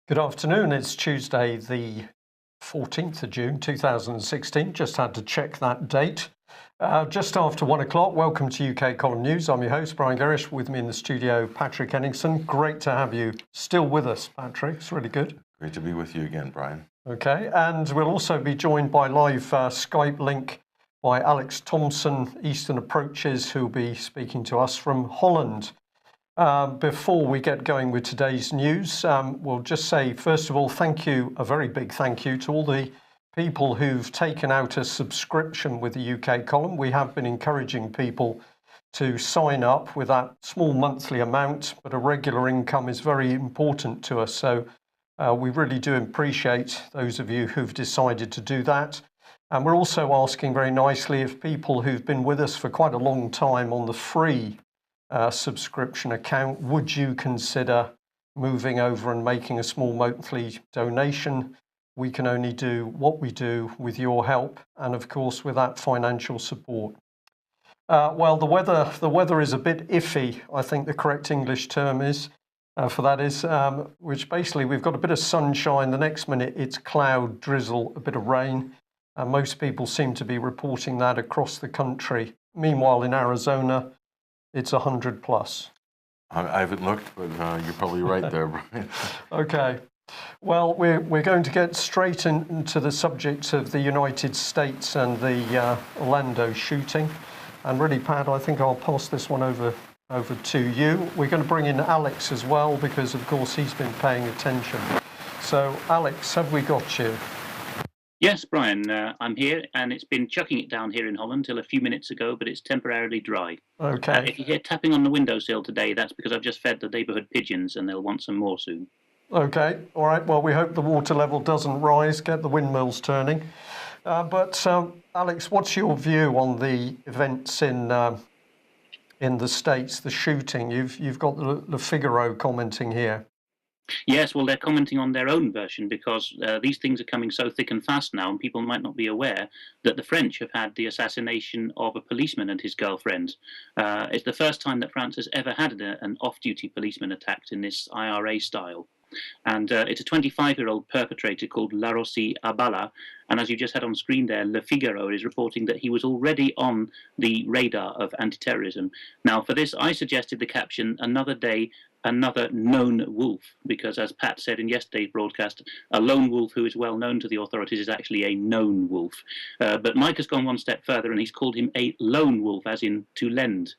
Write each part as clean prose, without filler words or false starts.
Good afternoon. It's Tuesday, the 14th of June 2016. Just had to check that date. Just after 1 o'clock. Welcome to UK Column News. I'm your host, Brian Gerrish. With me in the studio, Patrick Henningsen. Great to have you still with us, Patrick. It's really good. Great to be with you again, Brian. Okay, and we'll also be joined by live Skype link by Alex Thompson, Eastern Approaches, who'll be speaking to us from Holland. Before we get going with today's news, we'll just say, first of all, a very big thank you to all the people who've taken out a subscription with the UK Column. We have been encouraging people to sign up with that small monthly amount, but a regular income is very important to us. So we really do appreciate those of you who've decided to do that. And we're also asking very nicely if people who've been with us for quite a long time on the free subscription account, would you consider moving over and making a small monthly donation? We can only do what we do with your help and, of course, with that financial support. Well, the weather is a bit iffy, I think the correct English term is for that is, which basically we've got a bit of sunshine. The next minute it's cloud, drizzle, a bit of rain. Most people seem to be reporting that across the country. Meanwhile, in Arizona, it's 100 plus. I haven't looked, but you're probably right there, Brian. Okay. Well, we're going to get straight into the subject of the United States and the Orlando shooting. And really, Pat, I think I'll pass this one over to you. We're going to bring in Alex as well, because, of course, he's been paying attention. So, Alex, have we got you? Yes, Brian, I'm here, and it's been chucking it down here in Holland till a few minutes ago, but it's temporarily dry. Okay. If you hear tapping on the windowsill today, that's because I've just fed the neighbourhood pigeons, and they'll want some more soon. Okay, all right. Well, we hope the water level doesn't rise, get the windmills turning. But Alex, what's your view on the events in the States, the shooting? You've got the Figaro commenting here. Yes, well, they're commenting on their own version because these things are coming so thick and fast now, and people might not be aware that the French have had the assassination of a policeman and his girlfriend. It's the first time that France has ever had an off-duty policeman attacked in this IRA style. And it's a 25-year-old perpetrator called Larossi Abala. And as you just had on screen there, Le Figaro is reporting that he was already on the radar of anti-terrorism. Now, for this, I suggested the caption, "Another day, another known wolf," because as Pat said in yesterday's broadcast, a lone wolf who is well known to the authorities is actually a known wolf. But Mike has gone one step further and he's called him a lone wolf, as in to lend.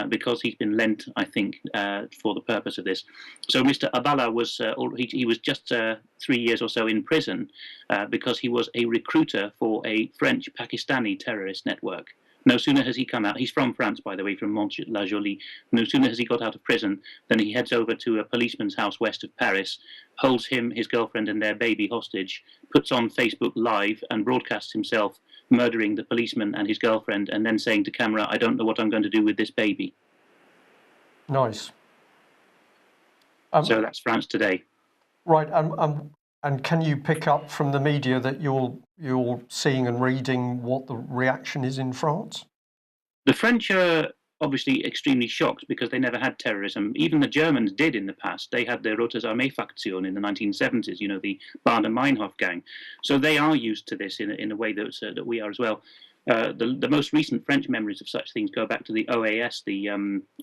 Because he's been lent, I think, for the purpose of this. So Mr. Abala was he was just 3 years or so in prison because he was a recruiter for a French-Pakistani terrorist network. No sooner has he come out, he's from France, by the way, from Mont-la-Jolie. No sooner has he got out of prison than he heads over to a policeman's house west of Paris, holds him, his girlfriend and their baby hostage, puts on Facebook Live and broadcasts himself murdering the policeman and his girlfriend, and then saying to camera, "I don't know what I'm going to do with this baby." Nice. So that's France today. Right, and can you pick up from the media that you're seeing and reading what the reaction is in France? The French are obviously extremely shocked because they never had terrorism. Even the Germans did in the past. They had the Rotes Armee-Fraktion in the 1970s, you know, the Baader-Meinhof gang. So they are used to this in a way that we are as well. The most recent French memories of such things go back to the OAS, the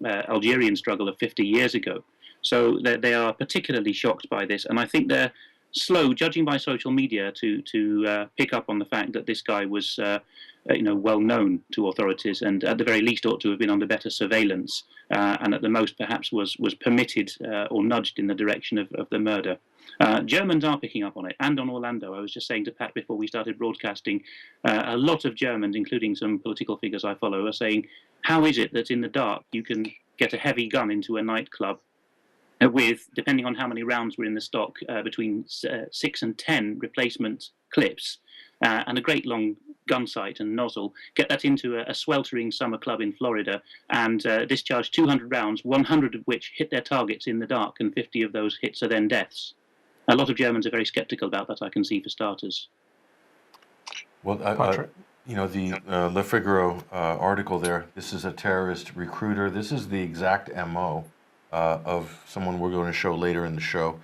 Algerian struggle of 50 years ago. So they are particularly shocked by this, and I think they're slow, judging by social media, to pick up on the fact that this guy was well known to authorities, and at the very least ought to have been under better surveillance, and at the most perhaps was permitted or nudged in the direction of the murder. Germans are picking up on it, and on Orlando. I was just saying to Pat before we started broadcasting, a lot of Germans, including some political figures I follow, are saying, how is it that in the dark you can get a heavy gun into a nightclub with, depending on how many rounds were in the stock, between 6 and 10 replacement clips, and a great long gun sight and nozzle, get that into a sweltering summer club in Florida and discharge 200 rounds, 100 of which hit their targets in the dark, and 50 of those hits are then deaths. A lot of Germans are very sceptical about that, I can see, for starters. Well, Patrick. the Le Figaro article there, this is a terrorist recruiter. This is the exact MO of someone we're going to show later in the show.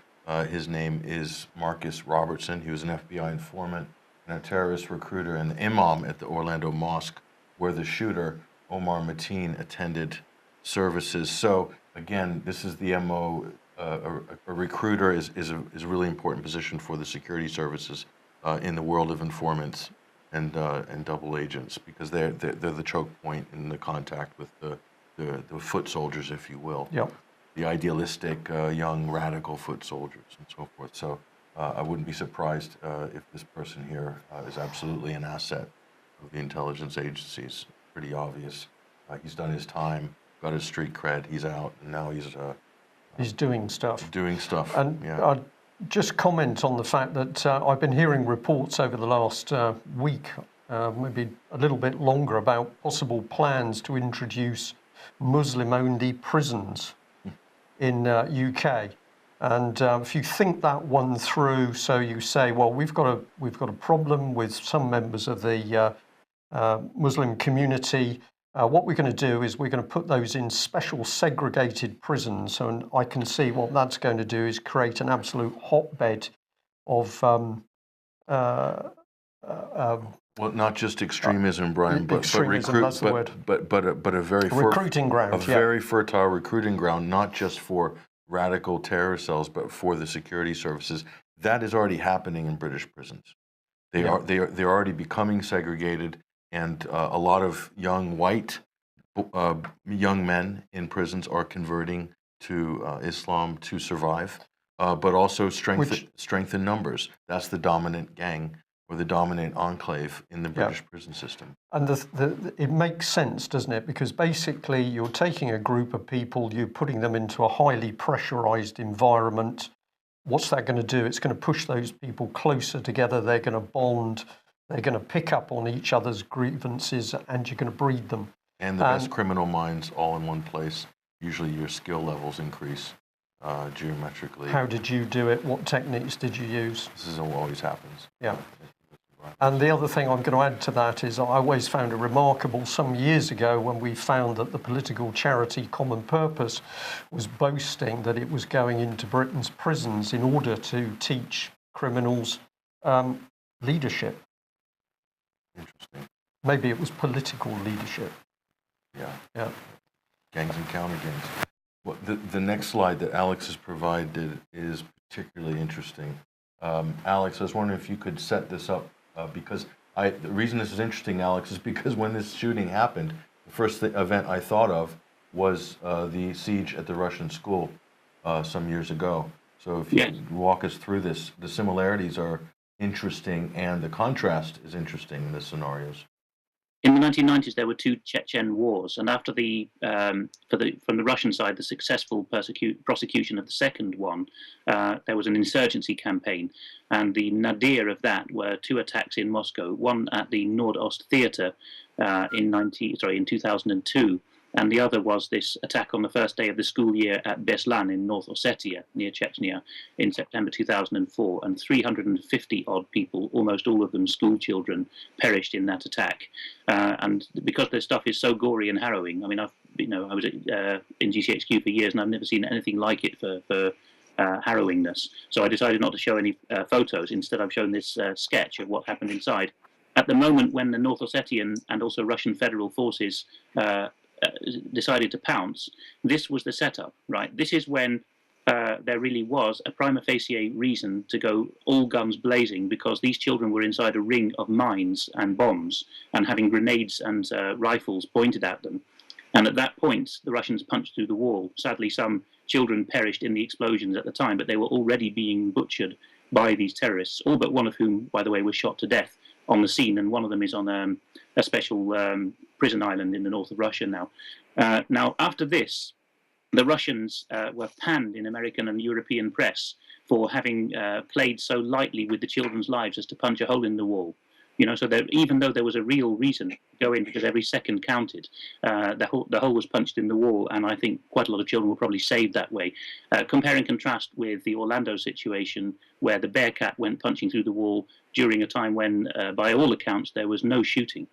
His name is Marcus Robertson. He was an FBI informant and a terrorist recruiter and imam at the Orlando Mosque, where the shooter, Omar Mateen, attended services. So, again, this is the MO. A recruiter is a really important position for the security services in the world of informants and double agents, because they're the choke point in the contact with the foot soldiers, if you will, Yep. the idealistic young radical foot soldiers and so forth. So I wouldn't be surprised if this person here is absolutely an asset of the intelligence agencies. Pretty obvious. He's done his time, got his street cred. He's out, and now He's doing stuff. doing stuff. And Yeah. I'd just comment on the fact that I've been hearing reports over the last week, maybe a little bit longer, about possible plans to introduce Muslim-only prisons in UK. And if you think that one through, so you say, well, we've got a problem with some members of the Muslim community. What we're going to do is we're going to put those in special segregated prisons. And I can see what that's going to do is create an absolute hotbed of Well, not just extremism, Brian, but extremism, that's the word. but a very recruiting ground. a very fertile recruiting ground, not just for radical terror cells, but for the security services. That is already happening in British prisons. They're already becoming segregated, and a lot of young white young men in prisons are converting to Islam to survive, but also strength in numbers. That's the dominant gang or the dominant enclave in the British prison system. And it makes sense, doesn't it? Because basically you're taking a group of people, you're putting them into a highly pressurized environment. What's that going to do? It's going to push those people closer together. They're going to bond. They're going to pick up on each other's grievances, and you're going to breed them. And the best criminal minds all in one place. Usually your skill levels increase geometrically. How did you do it? What techniques did you use? This is what always happens. Yeah. And the other thing I'm going to add to that is I always found it remarkable some years ago when we found that the political charity Common Purpose was boasting that it was going into Britain's prisons in order to teach criminals leadership. Interesting. Maybe it was political leadership. Yeah. Gangs and counter gangs. Well, the next slide that Alex has provided is particularly interesting. Alex, I was wondering if you could set this up. Because the reason this is interesting, Alex, is because when this shooting happened, the first event I thought of was the siege at the Russian school some years ago. So if you could walk us through this, the similarities are interesting and the contrast is interesting in the scenarios. In the 1990s, there were two Chechen wars, and after from the Russian side, the successful prosecution of the second one, there was an insurgency campaign, and the nadir of that were two attacks in Moscow, one at the Nordost Theatre in 2002, and the other was this attack on the first day of the school year at Beslan in North Ossetia, near Chechnya, in September 2004, and 350-odd people, almost all of them school children, perished in that attack. And because the stuff is so gory and harrowing, I mean, I was in GCHQ for years, and I've never seen anything like it for harrowingness. So I decided not to show any photos. Instead, I've shown this sketch of what happened inside. At the moment when the North Ossetian and also Russian federal forces decided to pounce, this was the setup, right? This is when there really was a prima facie reason to go all guns blazing, because these children were inside a ring of mines and bombs and having grenades and rifles pointed at them. And at that point, the Russians punched through the wall. Sadly, some children perished in the explosions at the time, but they were already being butchered by these terrorists, all but one of whom, by the way, was shot to death on the scene, and one of them is on a special prison island in the north of Russia now. Now, after this, the Russians were panned in American and European press for having played so lightly with the children's lives as to punch a hole in the wall. So that even though there was a real reason to go in because every second counted, the hole was punched in the wall, and I think quite a lot of children were probably saved that way. Compare and contrast with the Orlando situation, where the Bearcat went punching through the wall during a time when, by all accounts, there was no shooting.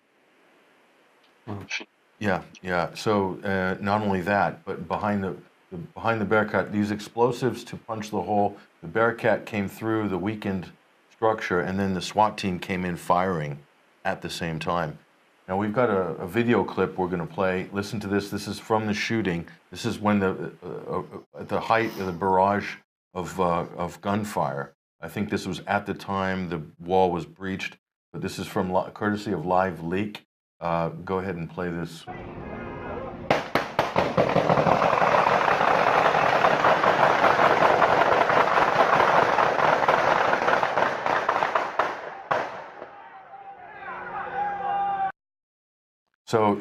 Yeah, yeah. So not only that, but behind the Bearcat, these explosives to punch the hole. The Bearcat came through the weakened structure, and then the SWAT team came in firing at the same time. Now we've got a video clip we're going to play. Listen to this. This is from the shooting. This is when at the height of the barrage of gunfire. I think this was at the time the wall was breached. But this is from courtesy of Live Leak. Go ahead and play this. So,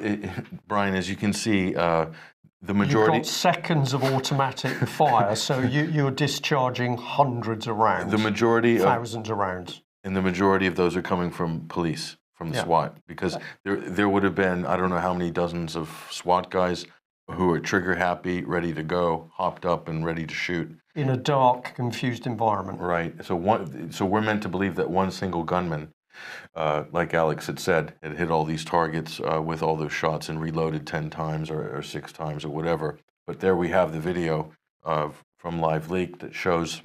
Brian, as you can see, the majority... You've got seconds of automatic fire, so you're discharging hundreds of rounds. The majority thousands of rounds. And the majority of those are coming from police, from the SWAT, because there would have been, I don't know how many dozens of SWAT guys who are trigger happy, ready to go, hopped up and ready to shoot. In a dark, confused environment. Right. So we're meant to believe that one single gunman, like Alex had said, had hit all these targets with all those shots and reloaded 10 times or 6 times or whatever. But there we have the video from Live Leak that shows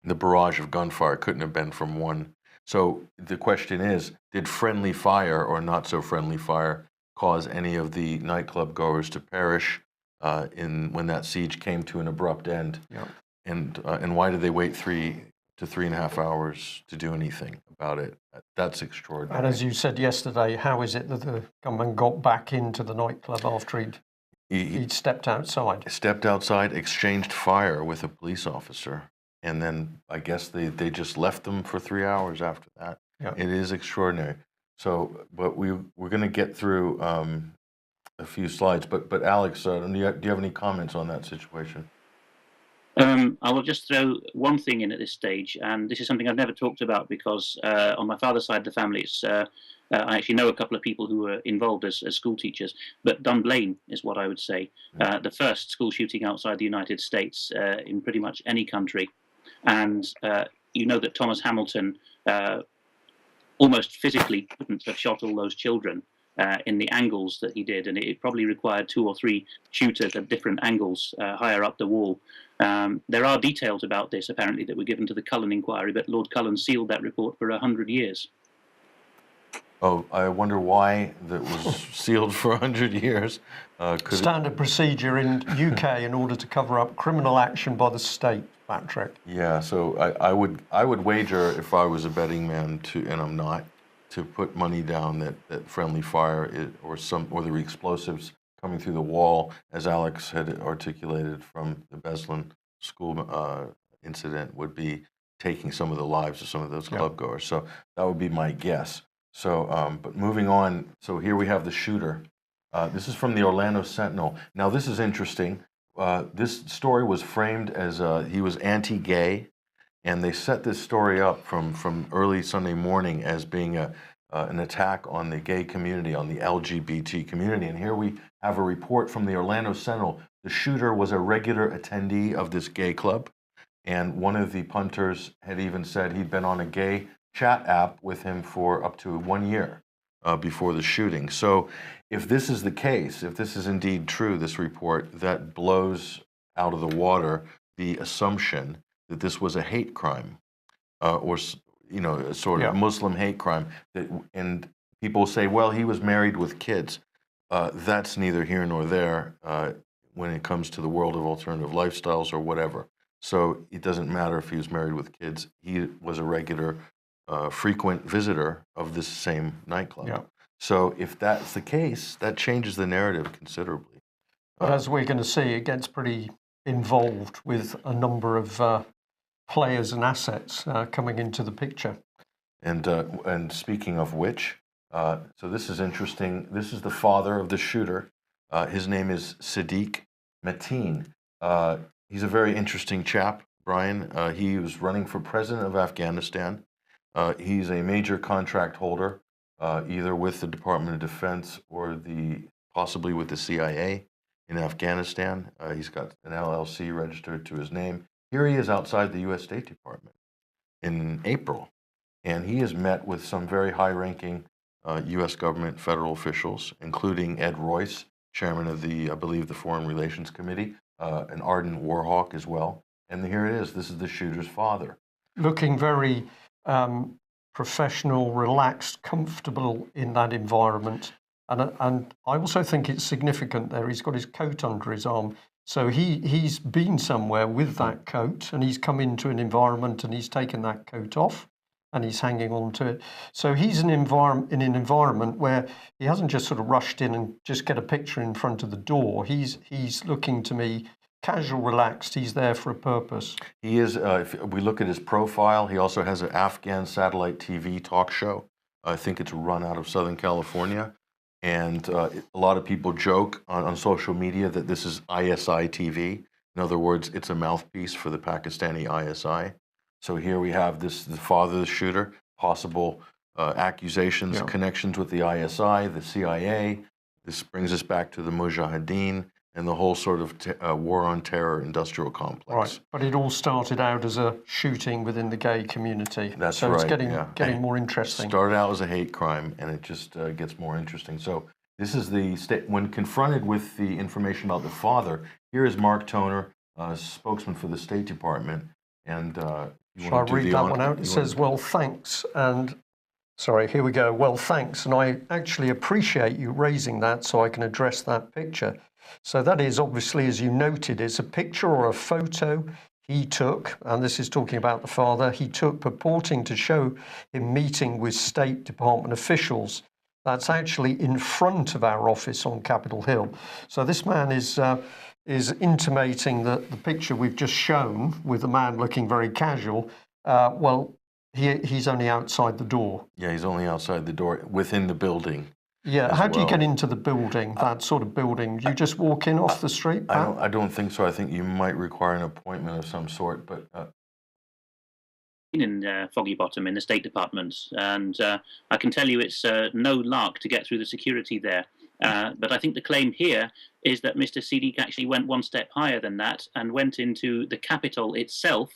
the barrage of gunfire couldn't have been from one. So the question is, did friendly fire or not so friendly fire cause any of the nightclub goers to perish when that siege came to an abrupt end? Yeah. And why did they wait 3 to 3.5 hours to do anything about it? That's extraordinary. And as you said yesterday, how is it that the gunman got back into the nightclub after he'd stepped outside? Stepped outside, exchanged fire with a police officer, and then I guess they just left them for 3 hours after that. Yeah. It is extraordinary. So, but we're going to get through a few slides. But Alex, do you have any comments on that situation? I will just throw one thing in at this stage, and this is something I've never talked about because on my father's side of the family, I actually know a couple of people who were involved as school teachers, but Dunblane is what I would say. The first school shooting outside the United States in pretty much any country. And you know that Thomas Hamilton almost physically couldn't have shot all those children in the angles that he did, and it probably required 2 or 3 shooters at different angles higher up the wall. There are details about this, apparently, that were given to the Cullen inquiry, but Lord Cullen sealed that report for 100 years. Oh, I wonder why that was sealed for 100 years. Standard procedure in UK in order to cover up criminal action by the state, Patrick. Yeah, so I would wager, if I was a betting man, and I'm not, to put money down that friendly fire or the explosives coming through the wall, as Alex had articulated from the Beslan school incident, would be taking some of the lives of some of those club goers. So that would be my guess. So, but moving on, so here we have the shooter. This is from the Orlando Sentinel. Now, this is interesting. This story was framed as he was anti-gay, and they set this story up from early Sunday morning as being an attack on the gay community, on the LGBT community. And here we have a report from the Orlando Sentinel. The shooter was a regular attendee of this gay club, and one of the punters had even said he'd been on a gay chat app with him for up to 1 year before the shooting. So if this is the case, if this is indeed true, this report, that blows out of the water the assumption that this was a hate crime or, a sort of Muslim hate crime. And people say, well, he was married with kids. That's neither here nor there when it comes to the world of alternative lifestyles or whatever. So it doesn't matter if he was married with kids. He was a regular frequent visitor of this same nightclub. Yeah. So if that's the case, that changes the narrative considerably. But as we're going to see, it gets pretty involved with a number of players and assets coming into the picture. And speaking of which, so this is interesting. This is the father of the shooter. His name is Sadiq Mateen. He's a very interesting chap, Brian. He was running for president of Afghanistan. He's a major contract holder, either with the Department of Defense or possibly with the CIA in Afghanistan. He's got an LLC registered to his name. Here he is outside the U.S. State Department in April, and he has met with some very high-ranking U.S. government federal officials, including Ed Royce, chairman of I believe, the Foreign Relations Committee, an ardent war hawk as well. And here it is. This is the shooter's father. Looking very professional, relaxed, comfortable in that environment. And I also think it's significant there. He's got his coat under his arm. So he's been somewhere with that coat, and he's come into an environment and he's taken that coat off and he's hanging on to it. So he's in an environment where he hasn't just sort of rushed in and just get a picture in front of the door. He's looking to me casual, relaxed. He's there for a purpose. He is, if we look at his profile, he also has an Afghan satellite TV talk show. I think it's run out of Southern California. And a lot of people joke on social media that this is ISI TV. In other words, it's a mouthpiece for the Pakistani ISI. So here we have the father of the shooter, possible accusations, connections with the ISI, the CIA. This brings us back to the Mujahideen and the whole sort of war on terror industrial complex. Right, but it all started out as a shooting within the gay community. That's so right. So it's getting more interesting. Started out as a hate crime, and it just gets more interesting. So this is when confronted with the information about the father, here is Mark Toner, spokesman for the State Department. And shall I read that one out? It says, well, thanks. And sorry, here we go. Well, thanks. And I actually appreciate you raising that so I can address that picture. So that is obviously, as you noted, it's a picture or a photo he took, and this is talking about the father, he took purporting to show him meeting with State Department officials. That's actually in front of our office on Capitol Hill. So this man is intimating that the picture we've just shown with the man looking very casual, he's only outside the door. Yeah, he's only outside the door within the building. Yeah, how do you get into the building, that sort of building? Do you just walk in off the street? I don't think so. I think you might require an appointment of some sort, but... in Foggy Bottom in the State Department, and I can tell you it's no lark to get through the security there. But I think the claim here is that Mr. Siddiq actually went one step higher than that and went into the Capitol itself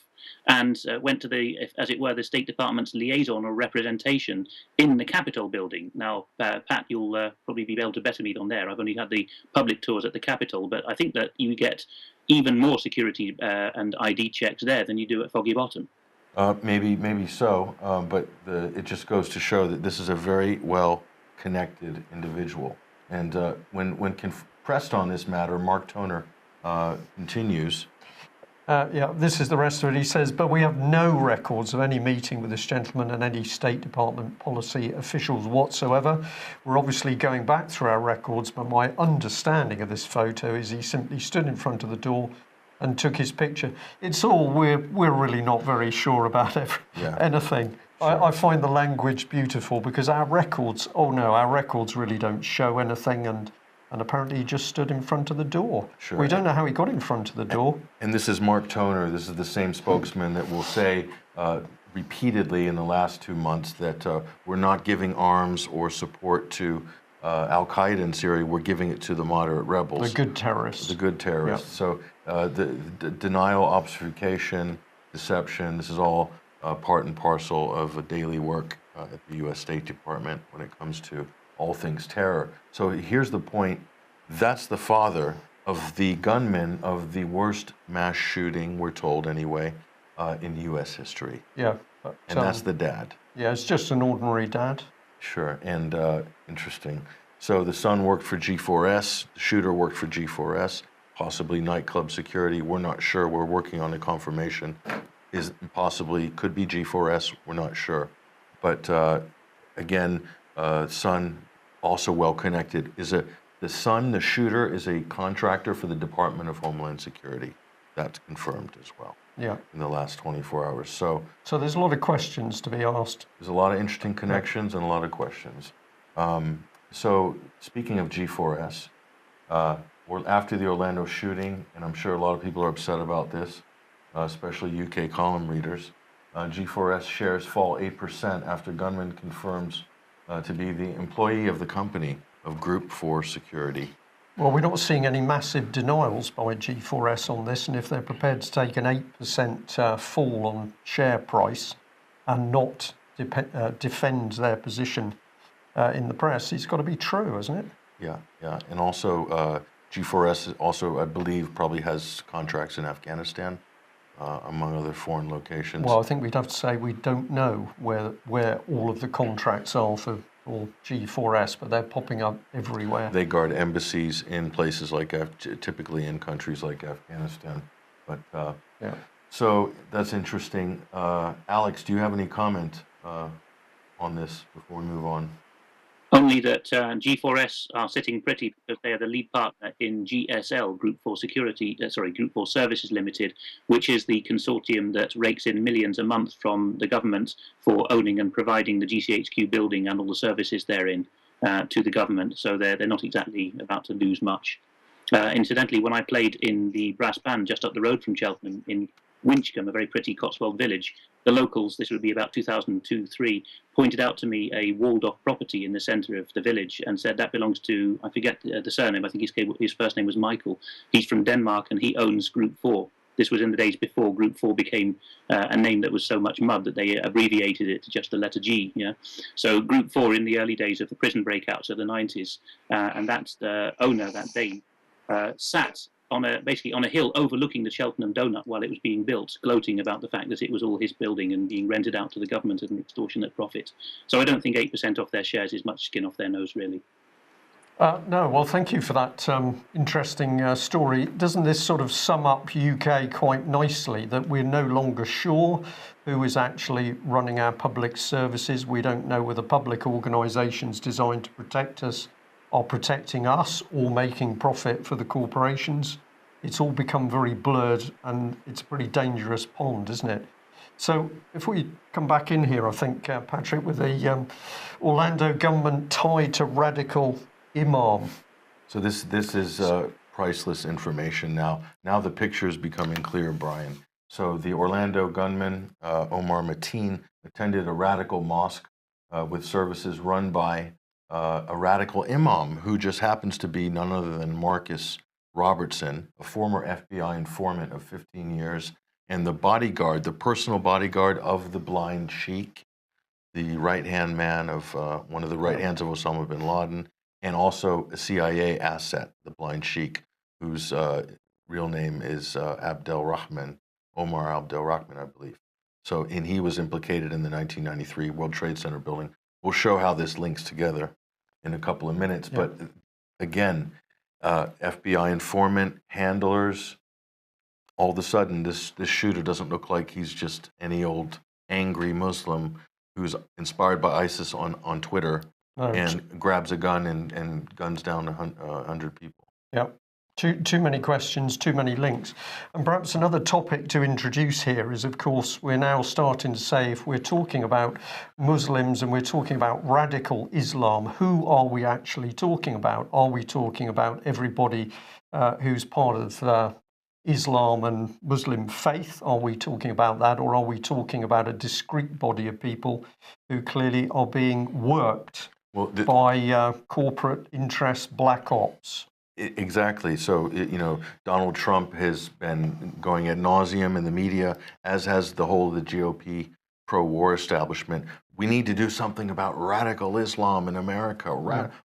and went to as it were, the State Department's liaison or representation in the Capitol building. Now, Pat, you'll probably be able to better me on there. I've only had the public tours at the Capitol, but I think that you get even more security and ID checks there than you do at Foggy Bottom. Maybe so, but it just goes to show that this is a very well-connected individual. And when pressed on this matter, Mark Toner continues. This is the rest of it. He says, but we have no records of any meeting with this gentleman and any State Department policy officials whatsoever. We're obviously going back through our records, but my understanding of this photo is he simply stood in front of the door and took his picture. It's all, we're really not very sure about anything. Sure. I find the language beautiful because our records really don't show anything, and apparently he just stood in front of the door. Sure. We don't know how he got in front of the door. And this is Mark Toner. This is the same spokesman that will say repeatedly in the last 2 months that we're not giving arms or support to Al-Qaeda in Syria. We're giving it to the moderate rebels. The good terrorists. The good terrorists. Yep. So the denial, obfuscation, deception, this is all part and parcel of a daily work at the U.S. State Department when it comes to all things terror. So here's the point. That's the father of the gunman of the worst mass shooting, we're told anyway, in U.S. history. Yeah. And that's the dad. Yeah, it's just an ordinary dad. Sure, and interesting. So the son worked for G4S, the shooter worked for G4S, possibly nightclub security. We're not sure. We're working on a confirmation. Possibly could be G4S, we're not sure. But again, son, also well connected. The son, the shooter, is a contractor for the Department of Homeland Security. That's confirmed as well. Yeah. In the last 24 hours. So there's a lot of questions to be asked. There's a lot of interesting connections and a lot of questions. So speaking of G4S, after the Orlando shooting, and I'm sure a lot of people are upset about this, especially UK column readers, G4S shares fall 8% after gunman confirms to be the employee of the company of Group 4 Security. Well, we're not seeing any massive denials by G4S on this, and if they're prepared to take an 8% fall on share price and not defend their position in the press, it's got to be true, hasn't it? Yeah, yeah. And also, G4S also, I believe, probably has contracts in Afghanistan, among other foreign locations. Well, I think we'd have to say we don't know where all of the contracts are for G4S, but they're popping up everywhere. They guard embassies in places like, typically in countries like Afghanistan. But Yeah. so that's interesting. Alex, do you have any comment on this before we move on? Only that G4S are sitting pretty because they are the lead partner in GSL, Group 4 Group 4 Services Limited, which is the consortium that rakes in millions a month from the government for owning and providing the GCHQ building and all the services therein to the government. So they're not exactly about to lose much. Incidentally, when I played in the brass band just up the road from Cheltenham in Winchcombe, a very pretty Cotswold village, the locals, this would be about 2002-3, pointed out to me a walled-off property in the centre of the village and said that belongs to, I forget the surname, I think his first name was Michael. He's from Denmark and he owns Group 4. This was in the days before Group 4 became a name that was so much mud that they abbreviated it to just the letter G. Yeah? So Group 4 in the early days of the prison breakouts of the 90s, and that's the owner that day sat basically on a hill overlooking the Cheltenham Donut while it was being built, gloating about the fact that it was all his building and being rented out to the government at an extortionate profit. So I don't think 8% off their shares is much skin off their nose, really. No, well, thank you for that interesting story. Doesn't this sort of sum up UK quite nicely, that we're no longer sure who is actually running our public services? We don't know whether public organisations designed to protect us are protecting us or making profit for the corporations. It's all become very blurred and it's a pretty dangerous pond, isn't it? So if we come back in here, I think, Patrick, with the Orlando gunman tied to radical imam. So this is priceless information now. Now the picture is becoming clear, Brian. So the Orlando gunman, Omar Mateen, attended a radical mosque with services run by a radical imam who just happens to be none other than Marcus Robertson, a former FBI informant of 15 years, and the bodyguard, the personal bodyguard of the blind sheikh, the right-hand man of one of the right hands of Osama bin Laden, and also a CIA asset, the blind sheikh, whose real name is Abdelrahman, Omar Abdelrahman, I believe. So, and he was implicated in the 1993 World Trade Center building. We'll show how this links together in a couple of minutes. Yeah. But again, FBI informant, handlers, all of a sudden this shooter doesn't look like he's just any old angry Muslim who's inspired by ISIS on Twitter and grabs a gun and guns down 100 people. Yeah. Too many questions, too many links. And perhaps another topic to introduce here is, of course, we're now starting to say, if we're talking about Muslims and we're talking about radical Islam, who are we actually talking about? Are we talking about everybody who's part of Islam and Muslim faith? Are we talking about that? Or are we talking about a discrete body of people who clearly are being worked by corporate interest, black ops? Exactly. So, Donald Trump has been going ad nauseum in the media, as has the whole of the GOP pro-war establishment. We need to do something about radical Islam in America.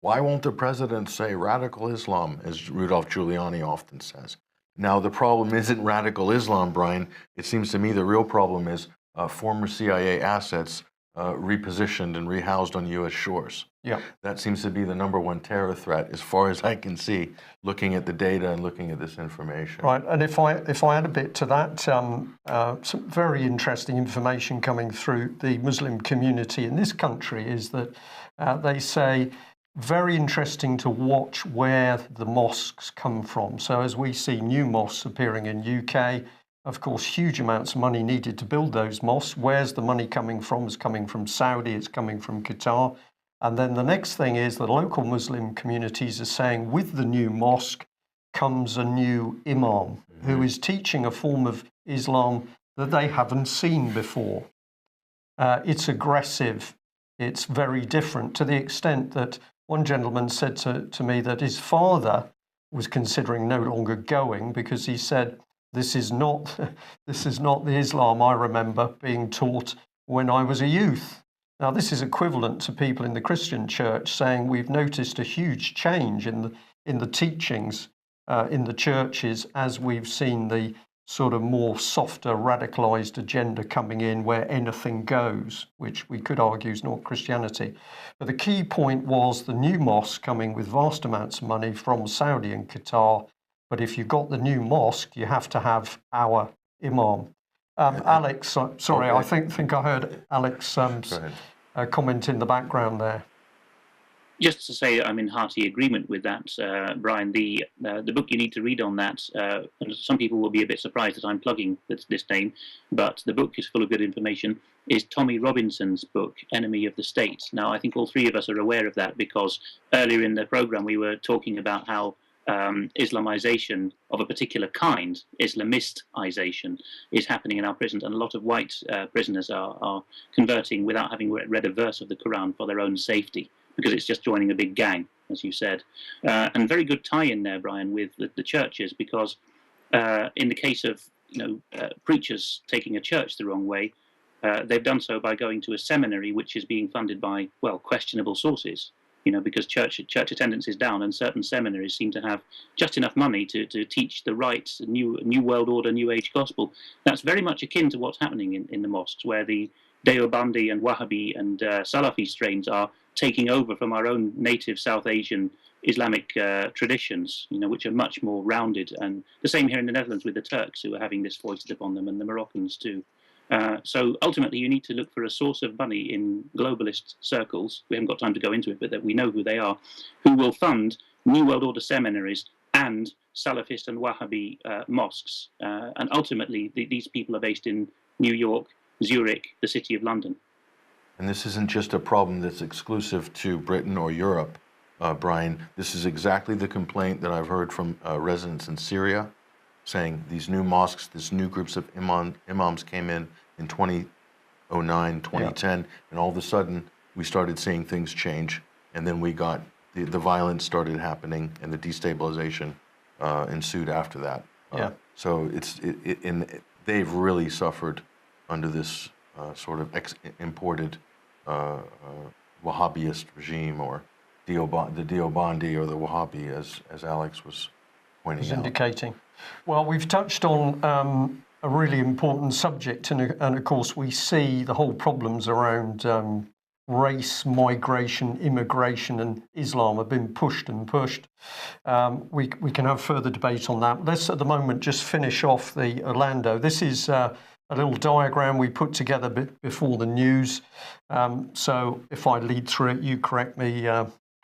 Why won't the president say radical Islam, as Rudolph Giuliani often says? Now, the problem isn't radical Islam, Brian. It seems to me the real problem is former CIA assets repositioned and rehoused on U.S. shores. Yeah, that seems to be the number one terror threat, as far as I can see, looking at the data and looking at this information. Right, and if I add a bit to that, some very interesting information coming through the Muslim community in this country is that they say very interesting to watch where the mosques come from. So as we see new mosques appearing in UK, of course, huge amounts of money needed to build those mosques. Where's the money coming from? It's coming from Saudi, it's coming from Qatar. And then the next thing is the local Muslim communities are saying with the new mosque comes a new imam who is teaching a form of Islam that they haven't seen before. It's aggressive. It's very different, to the extent that one gentleman said to me that his father was considering no longer going because he said, this is not the Islam I remember being taught when I was a youth. Now, this is equivalent to people in the Christian church saying we've noticed a huge change in the teachings in the churches as we've seen the sort of more softer, radicalized agenda coming in where anything goes, which we could argue is not Christianity. But the key point was the new mosque coming with vast amounts of money from Saudi and Qatar. But if you've got the new mosque, you have to have our imam. Alex, sorry, I think I heard Alex comment in the background there. Just to say, I'm in hearty agreement with that, Brian. The book you need to read on that, and some people will be a bit surprised that I'm plugging this name, but the book is full of good information, is Tommy Robinson's book, Enemy of the State. Now, I think all three of us are aware of that because earlier in the program we were talking about how Islamization of a particular kind, Islamistization, is happening in our prisons, and a lot of white prisoners are converting without having read a verse of the Quran for their own safety, because it's just joining a big gang, as you said. And very good tie-in there, Brian, with the churches, because in the case of preachers taking a church the wrong way, they've done so by going to a seminary which is being funded by, well, questionable sources. Because church attendance is down, and certain seminaries seem to have just enough money to teach the right new world order, new age gospel. That's very much akin to what's happening in the mosques, where the Deobandi and Wahhabi and Salafi strains are taking over from our own native South Asian Islamic traditions, which are much more rounded. And the same here in the Netherlands with the Turks, who are having this foisted upon them, and the Moroccans too. So ultimately, you need to look for a source of money in globalist circles. We haven't got time to go into it, but that we know who they are, who will fund New World Order seminaries and Salafist and Wahhabi mosques. And ultimately, these people are based in New York, Zurich, the City of London. And this isn't just a problem that's exclusive to Britain or Europe, Brian. This is exactly the complaint that I've heard from residents in Syria, saying these new mosques, these new groups of imams came in 2009, 2010, and all of a sudden we started seeing things change, and then we got the violence started happening, and the destabilization ensued after that. So they've really suffered under this sort of imported Wahhabist regime, or the Deobandi or the Wahhabi, as Alex was pointing out. Indicating. Well, we've touched on a really important subject, and of course we see the whole problems around race, migration, immigration, and Islam have been pushed and pushed. We can have further debate on that. Let's at the moment just finish off the Orlando. This is a little diagram we put together before the news. So if I lead through it, you correct me,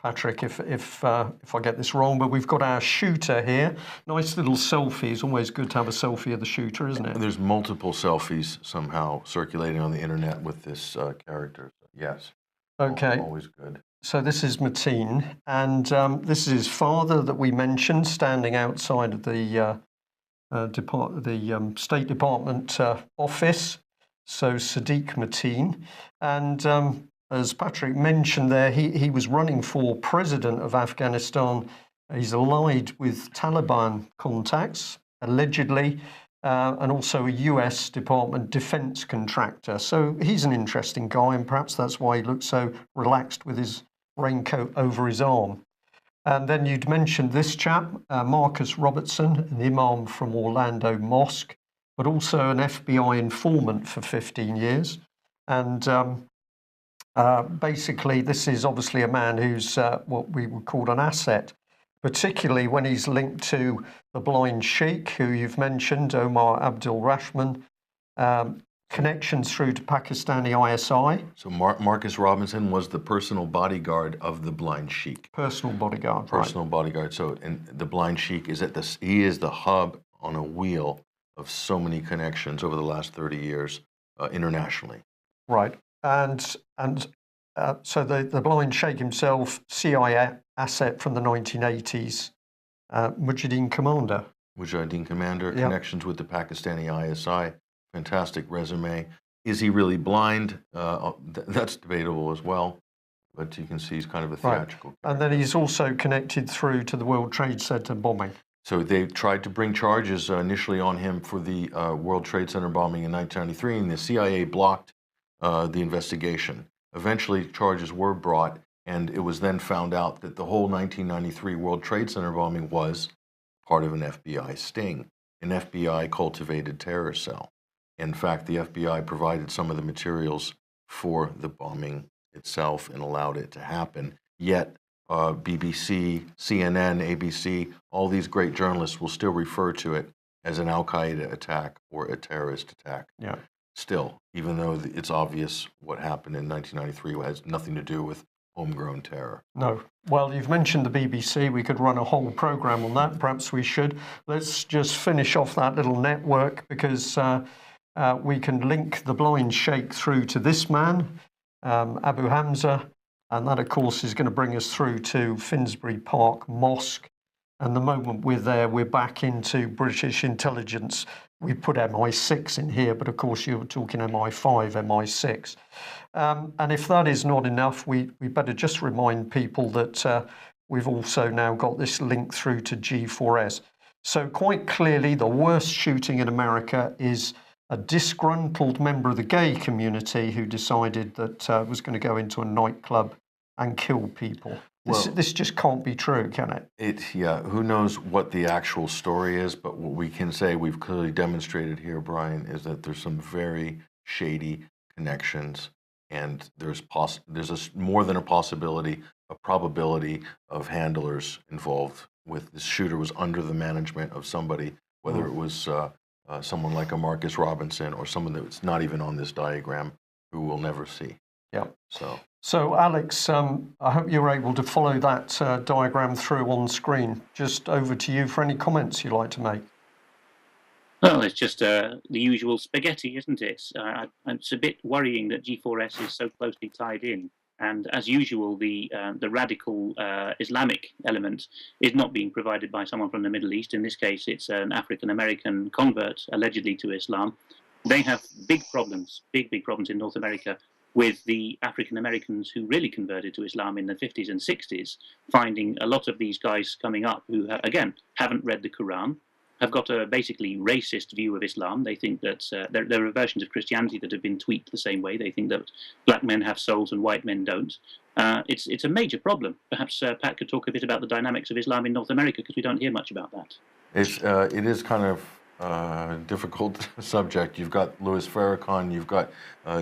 Patrick, if I get this wrong. But we've got our shooter here. Nice little selfie. It's always good to have a selfie of the shooter, isn't it? There's multiple selfies somehow circulating on the internet with this character. Yes. Okay. Always good. So this is Mateen, and this is his father that we mentioned, standing outside of the State Department office. So Sadiq Mateen, and as Patrick mentioned there, he was running for president of Afghanistan. He's allied with Taliban contacts, allegedly, and also a US Department defense contractor. So he's an interesting guy, and perhaps that's why he looks so relaxed with his raincoat over his arm. And then you'd mentioned this chap, Marcus Robertson, an imam from Orlando Mosque, but also an FBI informant for 15 years. And basically, this is obviously a man who's what we would call an asset, particularly when he's linked to the blind sheikh, who you've mentioned, Omar Abdul Rahman, connections through to Pakistani ISI. So Marcus Robinson was the personal bodyguard of the blind sheikh. Personal bodyguard, Personal bodyguard. So, and the blind sheikh is he is the hub on a wheel of so many connections over the last 30 years internationally. Right. And so the blind sheikh himself, CIA asset from the 1980s, Mujahideen commander. Mujahideen commander, connections with the Pakistani ISI, fantastic resume. Is he really blind? That's debatable as well. But you can see he's kind of a theatrical. And then he's also connected through to the World Trade Center bombing. So they tried to bring charges initially on him for the World Trade Center bombing in 1993, and the CIA blocked the investigation. Eventually, charges were brought, and it was then found out that the whole 1993 World Trade Center bombing was part of an FBI sting, an FBI cultivated terror cell. In fact, the FBI provided some of the materials for the bombing itself and allowed it to happen. Yet, BBC, CNN, ABC, all these great journalists will still refer to it as an Al-Qaeda attack or a terrorist attack. Yeah. Still, even though it's obvious what happened in 1993 has nothing to do with homegrown terror. No. Well, you've mentioned the BBC. We could run a whole program on that. Perhaps we should. Let's just finish off that little network because we can link the blind sheikh through to this man, Abu Hamza, and that, of course, is going to bring us through to Finsbury Park Mosque. And the moment we're there, we're back into British intelligence. We put MI6 in here, but of course you were talking MI5, MI6. And if that is not enough, we better just remind people that we've also now got this link through to G4S. So quite clearly, the worst shooting in America is a disgruntled member of the gay community who decided that was going to go into a nightclub and kill people. This just can't be true, can it? Who knows what the actual story is, but what we can say we've clearly demonstrated here, Brian, is that there's some very shady connections, and there's more than a possibility, a probability of handlers involved with this shooter was under the management of somebody, whether it was someone like a Marcus Robinson or someone that's not even on this diagram who we'll never see. Yeah. So Alex, I hope you're able to follow that diagram through on screen. Just over to you for any comments you'd like to make. Well, it's just the usual spaghetti, isn't it? It's a bit worrying that G4S is so closely tied in. And as usual, the radical Islamic element is not being provided by someone from the Middle East. In this case, it's an African-American convert, allegedly to Islam. They have big problems in North America with the African-Americans who really converted to Islam in the 50s and 60s, finding a lot of these guys coming up who, again, haven't read the Quran, have got a basically racist view of Islam. They think that there are versions of Christianity that have been tweaked the same way. They think that black men have souls and white men don't. It's a major problem. Perhaps Pat could talk a bit about the dynamics of Islam in North America, because we don't hear much about that. it is kind of difficult subject. You've got Louis Farrakhan, you've got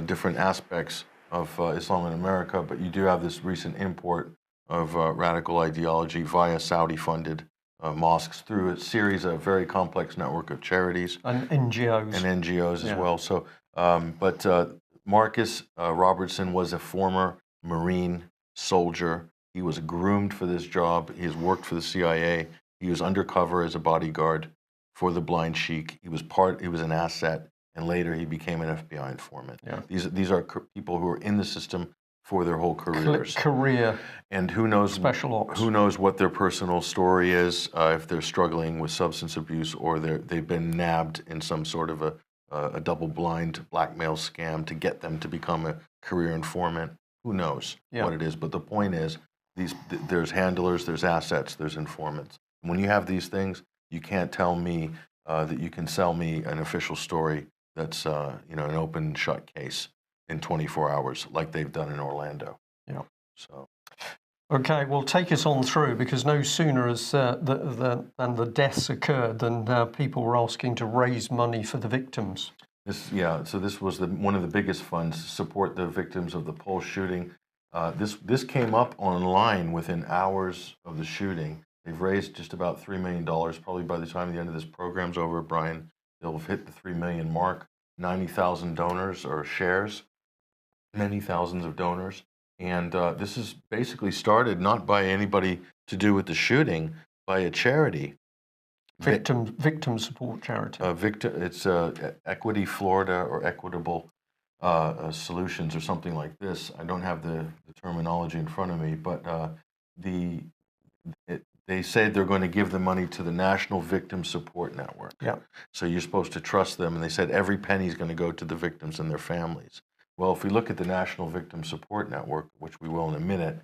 different aspects of Islam in America, but you do have this recent import of radical ideology via Saudi-funded mosques through a series of very complex network of charities and NGOs as well. So, but Marcus Robertson was a former Marine soldier. He was groomed for this job. He has worked for the CIA. He was undercover as a bodyguard for the blind sheik. He was an asset, and later he became an FBI informant. Yeah. These are people who are in the system for their whole careers. And who knows special ops. Who knows what their personal story is, if they're struggling with substance abuse or they've been nabbed in some sort of a double-blind blackmail scam to get them to become a career informant. Who knows what it is? But the point is, there's handlers, there's assets, there's informants. When you have these things, you can't tell me that you can sell me an official story that's an open shut case in 24 hours, like they've done in Orlando. Yeah. So. Okay, well, take us on through, because no sooner has than the deaths occurred than people were asking to raise money for the victims. So this was one of the biggest funds to support the victims of the Pulse shooting. This came up online within hours of the shooting. They've raised just about $3 million. Probably by the time the end of this program's over, Brian, they'll have hit the 3 million mark. 90,000 donors or shares, many thousands of donors. And this is basically started not by anybody to do with the shooting, by a charity. Victim support charity. It's Equity Florida or Equitable Solutions or something like this. I don't have the terminology in front of me, but they said they're going to give the money to the National Victim Support Network. Yeah. So you're supposed to trust them, and they said every penny is going to go to the victims and their families. Well, if we look at the National Victim Support Network, which we will in a minute,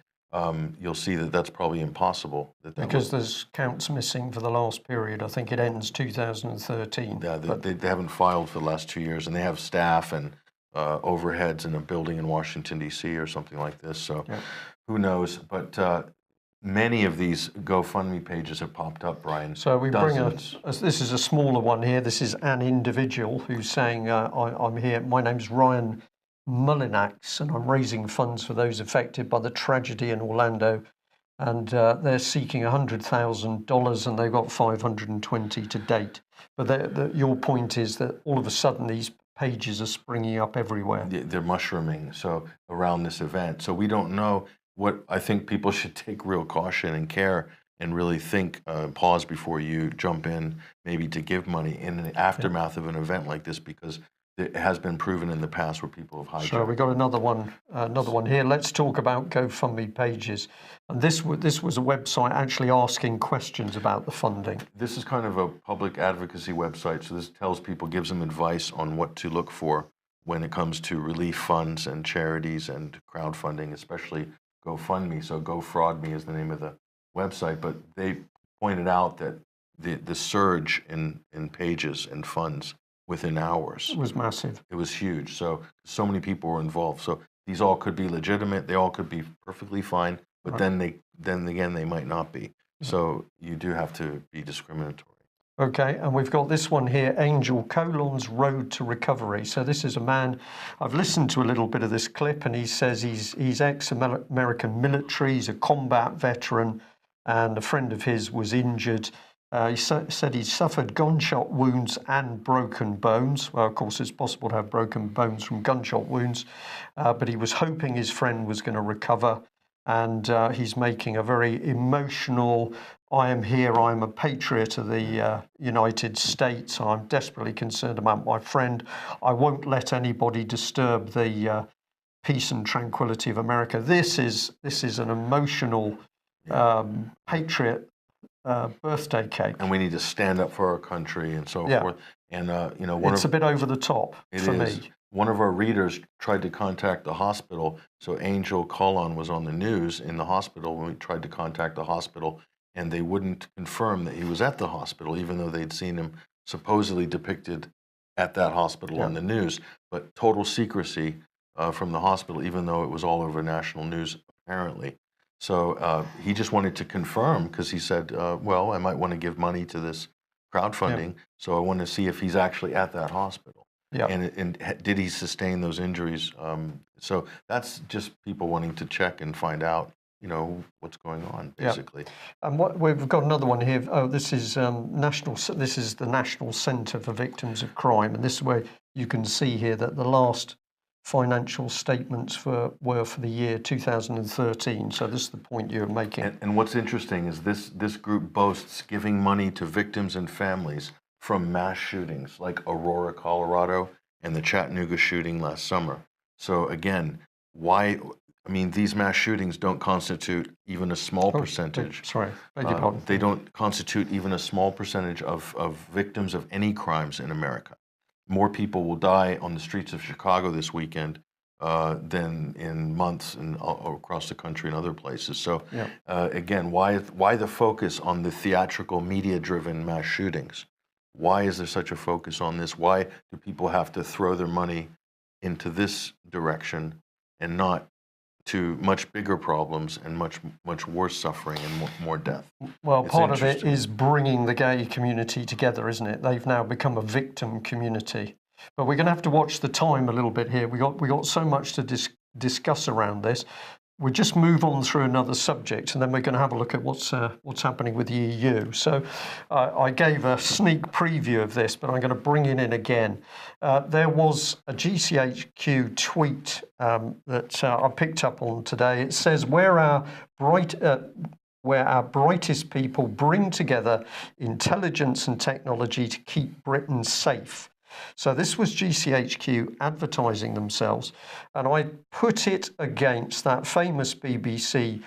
you'll see that that's probably impossible. Because there's counts missing for the last period. I think it ends 2013. Yeah, they haven't filed for the last 2 years, and they have staff and overheads in a building in Washington, D.C. or something like this. So who knows? But many of these GoFundMe pages have popped up, Brian. So we Dozens. bring this is a smaller one here. This is an individual who's saying, I'm here. My name's Ryan Mullinax, and I'm raising funds for those affected by the tragedy in Orlando. And they're seeking $100,000, and they've got 520 to date. But your point is that all of a sudden these pages are springing up everywhere. They're mushrooming around this event. So we don't know. What I think people should take real caution and care and really think, pause before you jump in, maybe to give money in the aftermath of an event like this, because it has been proven in the past where people have hijacked. So we got another one here. Let's talk about GoFundMe pages. And this was a website actually asking questions about the funding. This is kind of a public advocacy website. So this tells people, gives them advice on what to look for when it comes to relief funds and charities and crowdfunding, especially GoFundMe. So GoFraudMe is the name of the website. But they pointed out that the surge in pages and funds within hours. It was massive. It was huge. So many people were involved. So these all could be legitimate. They all could be perfectly fine. But then again, they might not be. So you do have to be discriminatory. Okay, and we've got this one here, Angel Colon's Road to Recovery. So this is a man, I've listened to a little bit of this clip, and he says he's ex-American military, he's a combat veteran, and a friend of his was injured. He said he suffered gunshot wounds and broken bones. Well, of course, it's possible to have broken bones from gunshot wounds, but he was hoping his friend was going to recover. And he's making a very emotional, I am here, I am a patriot of the United States. I'm desperately concerned about my friend. I won't let anybody disturb the peace and tranquility of America. This is an emotional patriot birthday cake. And we need to stand up for our country and so forth. And, it's a bit over the top for me. One of our readers tried to contact the hospital. So Angel Colon was on the news in the hospital when we tried to contact the hospital, and they wouldn't confirm that he was at the hospital, even though they'd seen him supposedly depicted at that hospital on the news. But total secrecy from the hospital, even though it was all over national news, apparently. So he just wanted to confirm, because he said, well, I might want to give money to this crowdfunding, so I want to see if he's actually at that hospital. Yeah. And did he sustain those injuries? So that's just people wanting to check and find out, what's going on, basically. And we've got another one here. Oh, this is This is the National Centre for Victims of Crime, and this is where you can see here that the last financial statements were for the year 2013. So this is the point you're making. And what's interesting is this group boasts giving money to victims and families from mass shootings like Aurora, Colorado, and the Chattanooga shooting last summer. So again, why? I mean, these mass shootings don't constitute even a small percentage. Sorry, beg your pardon. They don't constitute even a small percentage of victims of any crimes in America. More people will die on the streets of Chicago this weekend than in months across the country and other places. So again, why the focus on the theatrical, media-driven mass shootings? Why is there such a focus on this? Why do people have to throw their money into this direction and not to much bigger problems and much worse suffering and more death? Well, part of it is bringing the gay community together, isn't it? They've now become a victim community. But we're going to have to watch the time a little bit here. We got so much to discuss around this. We'll just move on through another subject, and then we're going to have a look at what's happening with the EU. So I gave a sneak preview of this, but I'm going to bring it in again. There was a GCHQ tweet that I picked up on today. It says, where our brightest people bring together intelligence and technology to keep Britain safe. So this was GCHQ advertising themselves, and I put it against that famous BBC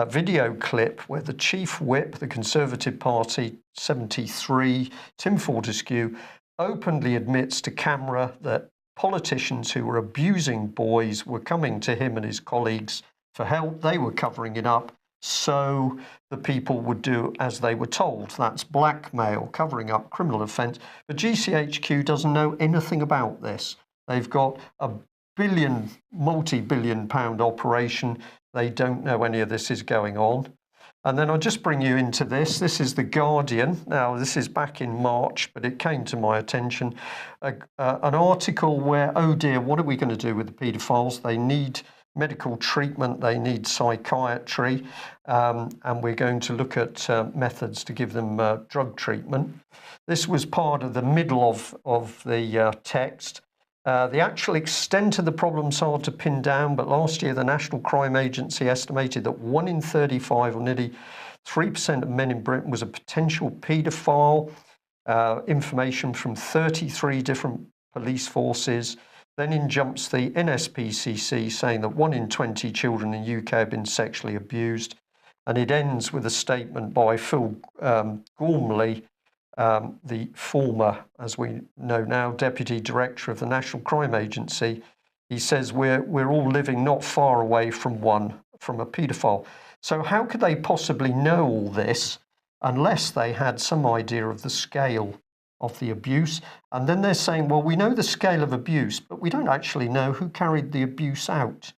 video clip where the chief whip, the Conservative Party, 73, Tim Fortescue, openly admits to camera that politicians who were abusing boys were coming to him and his colleagues for help. They were covering it up so the people would do as they were told. That's blackmail, covering up criminal offence. But GCHQ doesn't know anything about this. They've got a multi-billion pound operation. They don't know any of this is going on. And then I'll just bring you into this. This is The Guardian. Now, this is back in March, but it came to my attention. An article where, oh dear, what are we going to do with the paedophiles? They need medical treatment, they need psychiatry, and we're going to look at methods to give them drug treatment. This was part of the middle of the text. The actual extent of the problem's hard to pin down, but last year the National Crime Agency estimated that 1 in 35, or nearly 3% of men in Britain, was a potential paedophile. Information from 33 different police forces. Then in jumps the NSPCC saying that 1 in 20 children in the UK have been sexually abused. And it ends with a statement by Phil Gormley, the former, as we know now, Deputy Director of the National Crime Agency. He says we're all living not far away from a paedophile. So how could they possibly know all this unless they had some idea of the scale of the abuse? And then they're saying, well, we know the scale of abuse, but we don't actually know who carried the abuse out.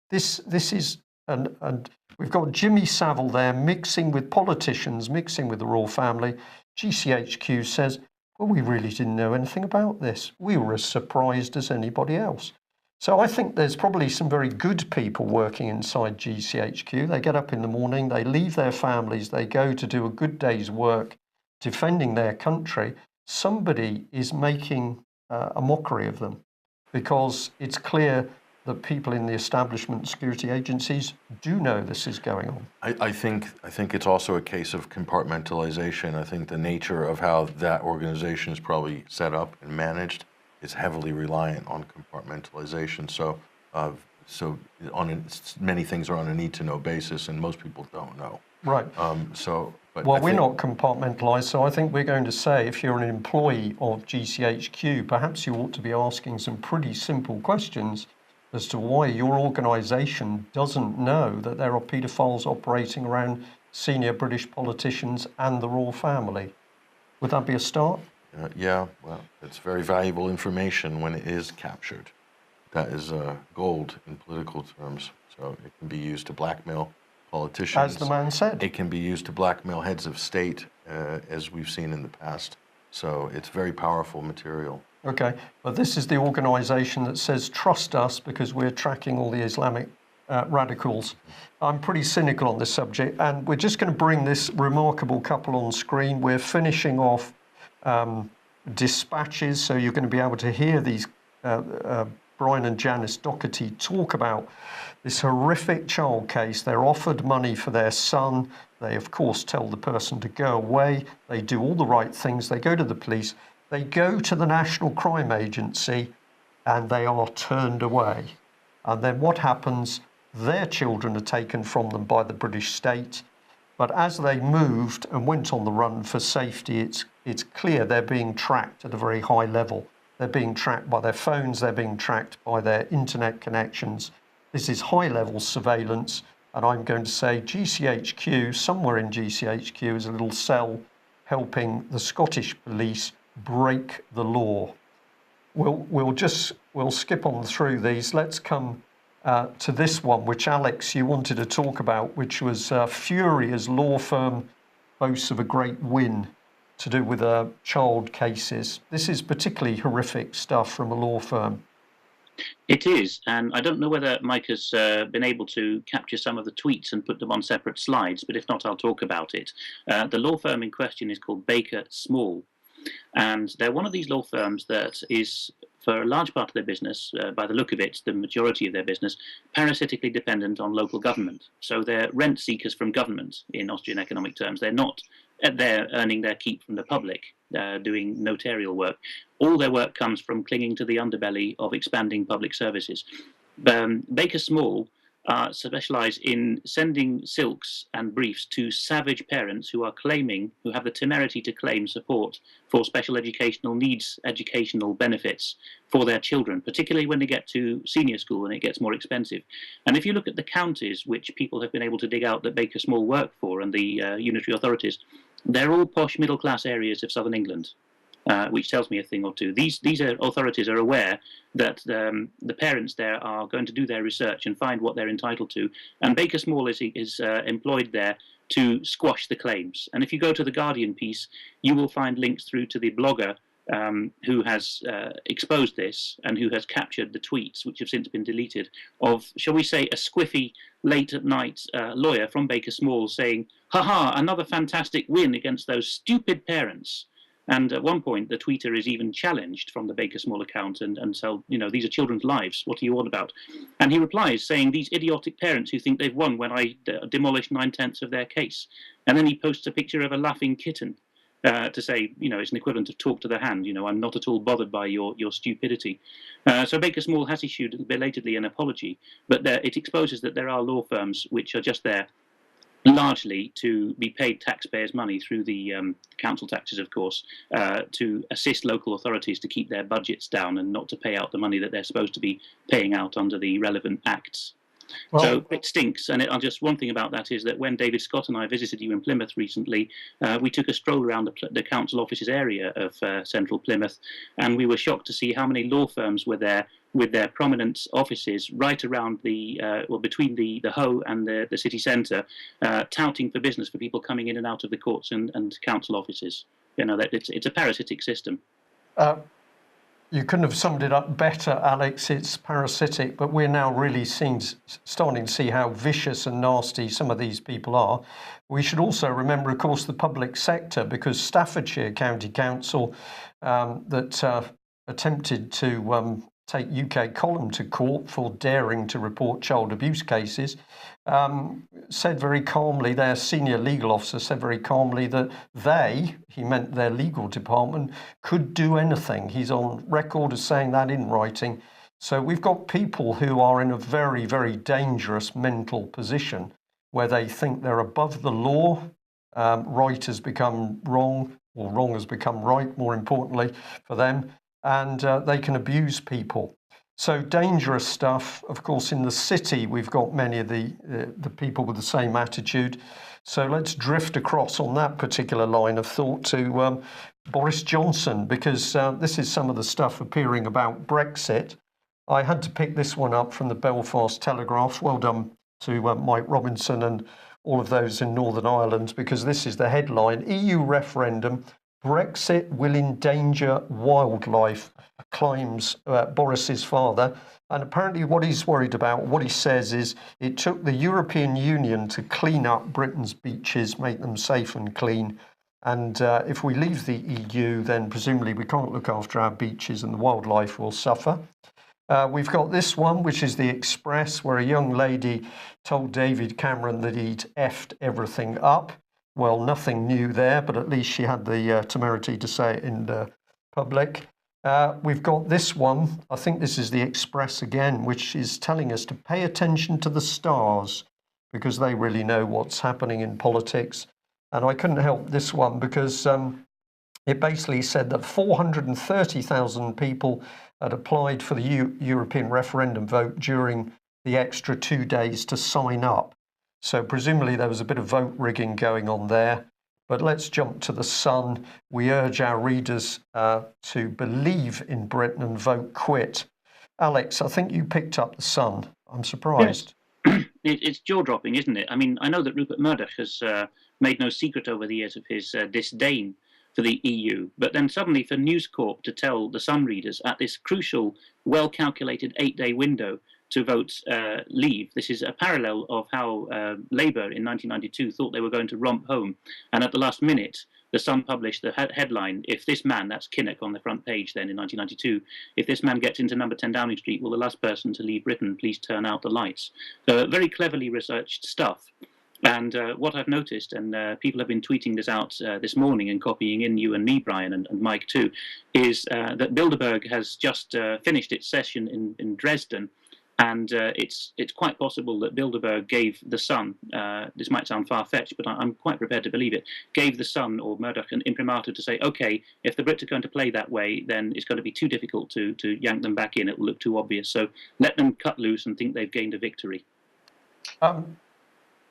This is, and we've got Jimmy Savile there mixing with politicians, mixing with the royal family. GCHQ says, well, we really didn't know anything about this. We were as surprised as anybody else. So I think there's probably some very good people working inside GCHQ. They get up in the morning, they leave their families, they go to do a good day's work defending their country. Somebody is making a mockery of them, because it's clear that people in the establishment security agencies do know this is going on. I think it's also a case of compartmentalization. I think the nature of how that organization is probably set up and managed is heavily reliant on compartmentalization. So many things are on a need-to-know basis, and most people don't know. Right. Well, we're not compartmentalised, so I think we're going to say, if you're an employee of GCHQ, perhaps you ought to be asking some pretty simple questions as to why your organisation doesn't know that there are paedophiles operating around senior British politicians and the royal family. Would that be a start? Yeah, well, it's very valuable information when it is captured. That is gold in political terms, so it can be used to blackmail politicians. As the man said. It can be used to blackmail heads of state, as we've seen in the past. So it's very powerful material. Okay, but this is the organisation that says, trust us because we're tracking all the Islamic radicals. I'm pretty cynical on this subject, and we're just going to bring this remarkable couple on screen. We're finishing off dispatches, so you're going to be able to hear these Brian and Janice Doherty talk about this horrific child case. They're offered money for their son. They, of course, tell the person to go away. They do all the right things. They go to the police. They go to the National Crime Agency, and they are turned away. And then what happens? Their children are taken from them by the British state. But as they moved and went on the run for safety, it's clear they're being tracked at a very high level. They're being tracked by their phones. They're being tracked by their internet connections. This is high-level surveillance. And I'm going to say GCHQ, somewhere in GCHQ, is a little cell helping the Scottish police break the law. We'll skip on through these. Let's come to this one, which Alex, you wanted to talk about, which was Fury as law firm boasts of a great win to do with child cases. This is particularly horrific stuff from a law firm. It is, and I don't know whether Mike has been able to capture some of the tweets and put them on separate slides, but if not, I'll talk about it. The law firm in question is called Baker Small, and they're one of these law firms that is, for a large part of their business, by the look of it, the majority of their business, parasitically dependent on local government. So they're rent seekers from government in Austrian economic terms. They're not there earning their keep from the public, doing notarial work. All their work comes from clinging to the underbelly of expanding public services. Baker Small specialize in sending silks and briefs to savage parents who have the temerity to claim support for special educational needs, educational benefits for their children, particularly when they get to senior school and it gets more expensive. And if you look at the counties which people have been able to dig out that Baker Small work for and the unitary authorities, they're all posh middle class areas of southern England. Which tells me a thing or two. These authorities are aware that the parents there are going to do their research and find what they're entitled to, and Baker Small is employed there to squash the claims. And if you go to the Guardian piece, you will find links through to the blogger who has exposed this and who has captured the tweets, which have since been deleted, of, shall we say, a squiffy late-at-night lawyer from Baker Small saying, "Ha-ha, another fantastic win against those stupid parents." And at one point, the tweeter is even challenged from the Baker Small account and so, these are children's lives. What are you on about? And he replies saying, "These idiotic parents who think they've won when I demolished 9/10 of their case." And then he posts a picture of a laughing kitten to say, it's an equivalent of talk to the hand. I'm not at all bothered by your stupidity. So Baker Small has issued belatedly an apology, but it exposes that there are law firms which are just there largely to be paid taxpayers' money through the council taxes, of course, to assist local authorities to keep their budgets down and not to pay out the money that they're supposed to be paying out under the relevant acts. Well, so it stinks. And just one thing about that is that when David Scott and I visited you in Plymouth recently, we took a stroll around the council offices area of central Plymouth, and we were shocked to see how many law firms were there with their prominent offices right around between the Hoe and the city centre, touting for business for people coming in and out of the courts and council offices. It's a parasitic system. You couldn't have summed it up better, Alex. It's parasitic, but we're now really starting to see how vicious and nasty some of these people are. We should also remember, of course, the public sector, because Staffordshire County Council that attempted to take UK Column to court for daring to report child abuse cases, said very calmly, their senior legal officer said very calmly that he meant their legal department, could do anything. He's on record as saying that in writing. So we've got people who are in a very, very dangerous mental position where they think they're above the law. Right has become wrong, or wrong has become right, more importantly for them. And they can abuse people. So dangerous stuff. Of course, in the city, we've got many of the people with the same attitude. So let's drift across on that particular line of thought to Boris Johnson, because this is some of the stuff appearing about Brexit. I had to pick this one up from the Belfast Telegraph. Well done to Mike Robinson and all of those in Northern Ireland, because this is the headline: EU referendum, Brexit will endanger wildlife, claims Boris's father. And apparently what he's worried about, what he says is, it took the European Union to clean up Britain's beaches, make them safe and clean. And if we leave the EU, then presumably we can't look after our beaches and the wildlife will suffer. We've got this one, which is the Express, where a young lady told David Cameron that he'd effed everything up. Well, nothing new there, but at least she had the temerity to say it in public. We've got this one. I think this is the Express again, which is telling us to pay attention to the stars because they really know what's happening in politics. And I couldn't help this one because it basically said that 430,000 people had applied for the European referendum vote during the extra 2 days to sign up. So presumably there was a bit of vote rigging going on there. But let's jump to the Sun. We urge our readers to believe in Britain and vote quit. Alex, I think you picked up the Sun. I'm surprised. Yes. It's jaw-dropping, isn't it? I mean, I know that Rupert Murdoch has made no secret over the years of his disdain for the EU, but then suddenly for News Corp to tell the Sun readers at this crucial, well-calculated 8-day window to vote leave. This is a parallel of how Labour in 1992 thought they were going to romp home, and at the last minute the Sun published the headline, "If this man," that's Kinnock on the front page then in 1992, "if this man gets into number 10 Downing Street, will the last person to leave Britain please turn out the lights." So very cleverly researched stuff. And what I've noticed, and people have been tweeting this out this morning and copying in you and me, Brian, and Mike too, is that Bilderberg has just finished its session in Dresden. And it's quite possible that Bilderberg gave the Sun, this might sound far-fetched, but I'm quite prepared to believe it, gave the Sun or Murdoch an imprimatur to say, okay, if the Brits are going to play that way, then it's going to be too difficult to yank them back in. It will look too obvious. So let them cut loose and think they've gained a victory.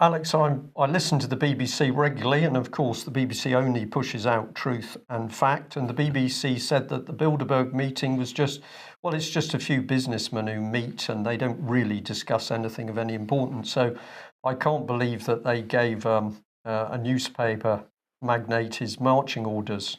Alex, I listen to the BBC regularly, and of course the BBC only pushes out truth and fact. And the BBC said that the Bilderberg meeting was just a few businessmen who meet and they don't really discuss anything of any importance. So I can't believe that they gave a newspaper magnate his marching orders.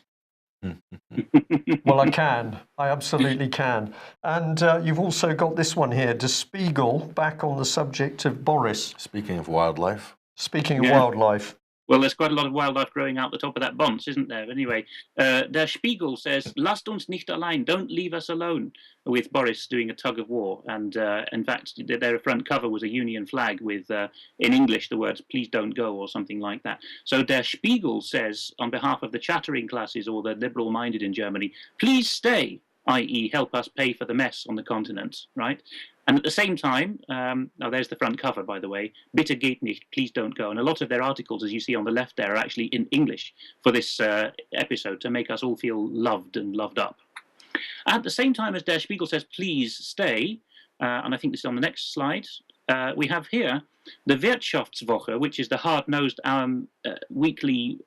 Well, I absolutely can. And you've also got this one here, Der Spiegel, back on the subject of Boris. Speaking of wildlife. Wildlife. Well, there's quite a lot of wildlife growing out the top of that bonce, isn't there? Anyway, Der Spiegel says, "Lasst uns nicht allein, don't leave us alone," with Boris doing a tug of war. And in fact, their front cover was a Union flag with, in English, the words, "Please don't go," or something like that. So Der Spiegel says, on behalf of the chattering classes or the liberal-minded in Germany, please stay, i.e. help us pay for the mess on the continent, right? And at the same time, now there's the front cover, by the way, "Bitte geht nicht, please don't go." And a lot of their articles, as you see on the left there, are actually in English for this episode to make us all feel loved and loved up. At the same time as Der Spiegel says, please stay, and I think this is on the next slide, we have here the Wirtschaftswoche, which is the hard-nosed weekly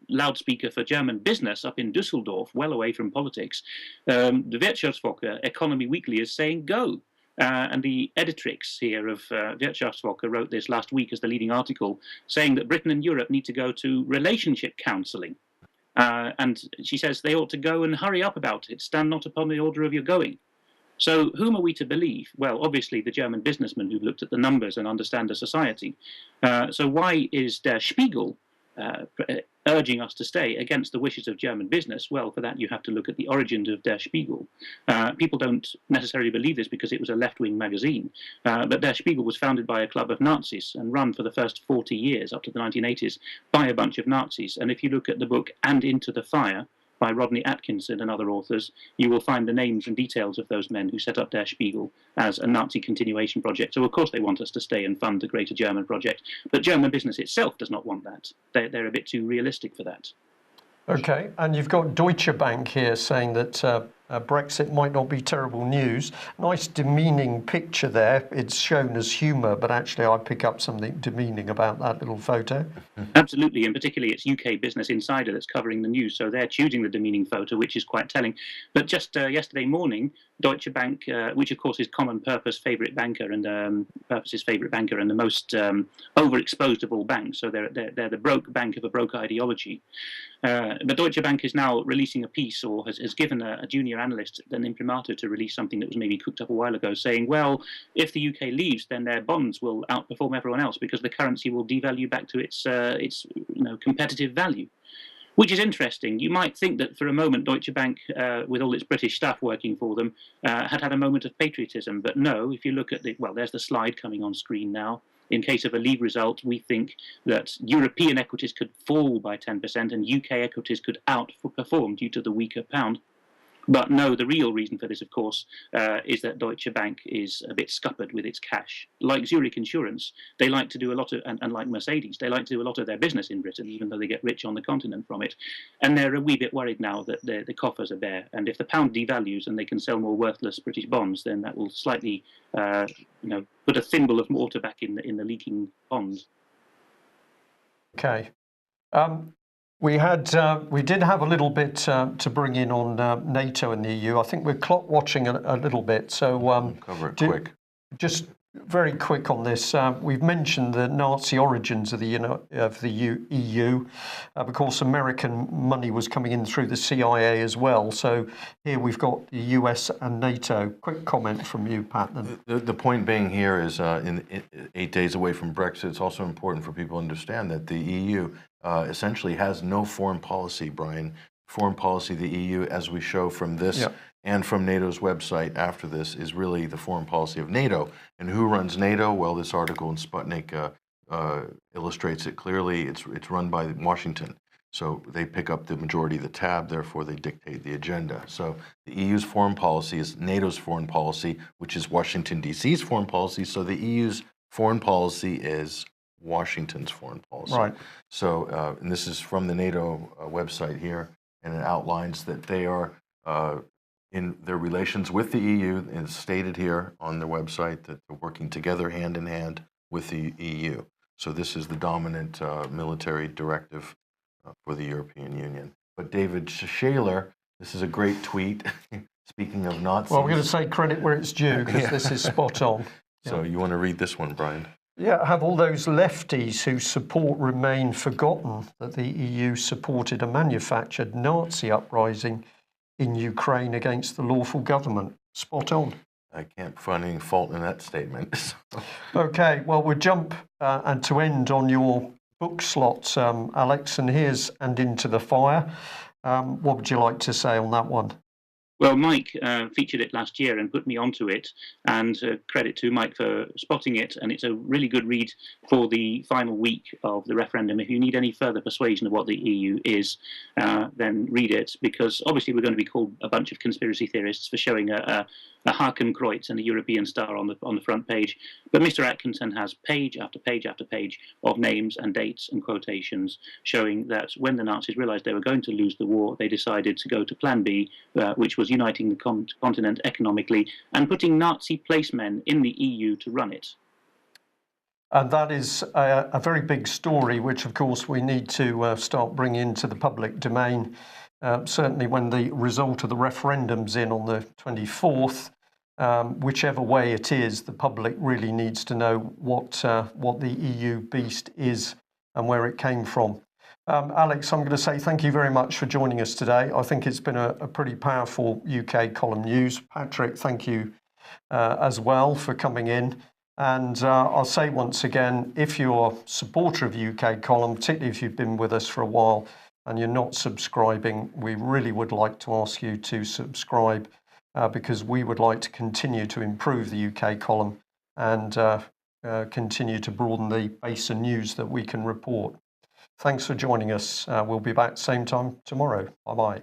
loudspeaker for German business up in Düsseldorf, well away from politics. The Wirtschaftswoche, Economy Weekly, is saying go. And the editrix here of Wirtschaftswoche wrote this last week as the leading article, saying that Britain and Europe need to go to relationship counselling. And she says they ought to go and hurry up about it. Stand not upon the order of your going. So whom are we to believe? Well, obviously the German businessmen who've looked at the numbers and understand the society. So why is Der Spiegel urging us to stay against the wishes of German business? Well, for that you have to look at the origins of Der Spiegel. People don't necessarily believe this because it was a left-wing magazine, but Der Spiegel was founded by a club of Nazis and run for the first 40 years, up to the 1980s, by a bunch of Nazis. And if you look at the book And Into the Fire, by Rodney Atkinson and other authors, you will find the names and details of those men who set up Der Spiegel as a Nazi continuation project. So of course they want us to stay and fund the Greater German project, but German business itself does not want that. They're a bit too realistic for that. Okay, and you've got Deutsche Bank here saying that Brexit might not be terrible news. Nice demeaning picture there. It's shown as humour, but actually I pick up something demeaning about that little photo. Absolutely, and particularly it's UK Business Insider that's covering the news, so they're choosing the demeaning photo, which is quite telling. But just yesterday morning, Deutsche Bank, which of course is Common Purpose's favourite banker and the most overexposed of all banks, so they're the broke bank of a broke ideology. But Deutsche Bank is now releasing a piece, or has given a junior analyst an imprimatur to release something that was maybe cooked up a while ago, saying, well, if the UK leaves, then their bonds will outperform everyone else because the currency will devalue back to its competitive value. Which is interesting. You might think that for a moment Deutsche Bank, with all its British staff working for them, had a moment of patriotism. But no, if you look at there's the slide coming on screen now. In case of a Leave result, we think that European equities could fall by 10% and UK equities could outperform due to the weaker pound. But no, the real reason for this, of course, is that Deutsche Bank is a bit scuppered with its cash. Like Zurich Insurance, they like to do a lot of, and like Mercedes, they like to do a lot of their business in Britain, even though they get rich on the continent from it. And they're a wee bit worried now that the coffers are bare. And if the pound devalues and they can sell more worthless British bonds, then that will slightly, put a thimble of water back in the leaking pond. Okay. We did have a little bit to bring in on NATO and the EU. I think we're clock watching a little bit, so cover it quick. Just very quick on this. We've mentioned the Nazi origins of the EU. Of course, American money was coming in through the CIA as well. So here we've got the US and NATO. Quick comment from you, Pat. The point being here is in 8 days away from Brexit, it's also important for people to understand that the EU essentially has no foreign policy, Brian. Foreign policy, the EU, as we show from this and from NATO's website after this, is really the foreign policy of NATO. And who runs NATO? Well, this article in Sputnik illustrates it clearly. It's run by Washington. So they pick up the majority of the tab, therefore they dictate the agenda. So the EU's foreign policy is NATO's foreign policy, which is Washington, D.C.'s foreign policy. So the EU's foreign policy is Washington's foreign policy. Right. So, and this is from the NATO website here, and it outlines that they are in their relations with the EU, and it's stated here on their website that they're working together hand in hand with the EU. So this is the dominant military directive for the European Union. But David Shaler, this is a great tweet. Speaking of Nazis. Well, we're going to say credit where it's due, because this is spot on. So you want to read this one, Brian? Yeah, have all those lefties who support Remain forgotten that the EU supported a manufactured Nazi uprising in Ukraine against the lawful government? Spot on. I can't find any fault in that statement. Okay, well, we'll jump and to end on your book slot, Alex, and here's And Into the Fire. What would you like to say on that one? Well, Mike featured it last year and put me onto it, and credit to Mike for spotting it. And it's a really good read for the final week of the referendum. If you need any further persuasion of what the EU is, then read it, because obviously we're going to be called a bunch of conspiracy theorists for showing a Hakenkreuz and a European star on the front page. But Mr. Atkinson has page after page after page of names and dates and quotations showing that when the Nazis realized they were going to lose the war, they decided to go to Plan B, which was uniting the continent economically and putting Nazi placemen in the EU to run it. And that is a very big story, which, of course, we need to start bringing into the public domain. Certainly when the result of the referendum's in on the 24th, whichever way it is, the public really needs to know what the EU beast is and where it came from. Alex, I'm going to say thank you very much for joining us today. I think it's been a pretty powerful UK column news. Patrick, thank you as well for coming in. And I'll say once again, if you're a supporter of UK column, particularly if you've been with us for a while and you're not subscribing, we really would like to ask you to subscribe because we would like to continue to improve the UK column and continue to broaden the base of news that we can report. Thanks for joining us. We'll be back same time tomorrow. Bye-bye.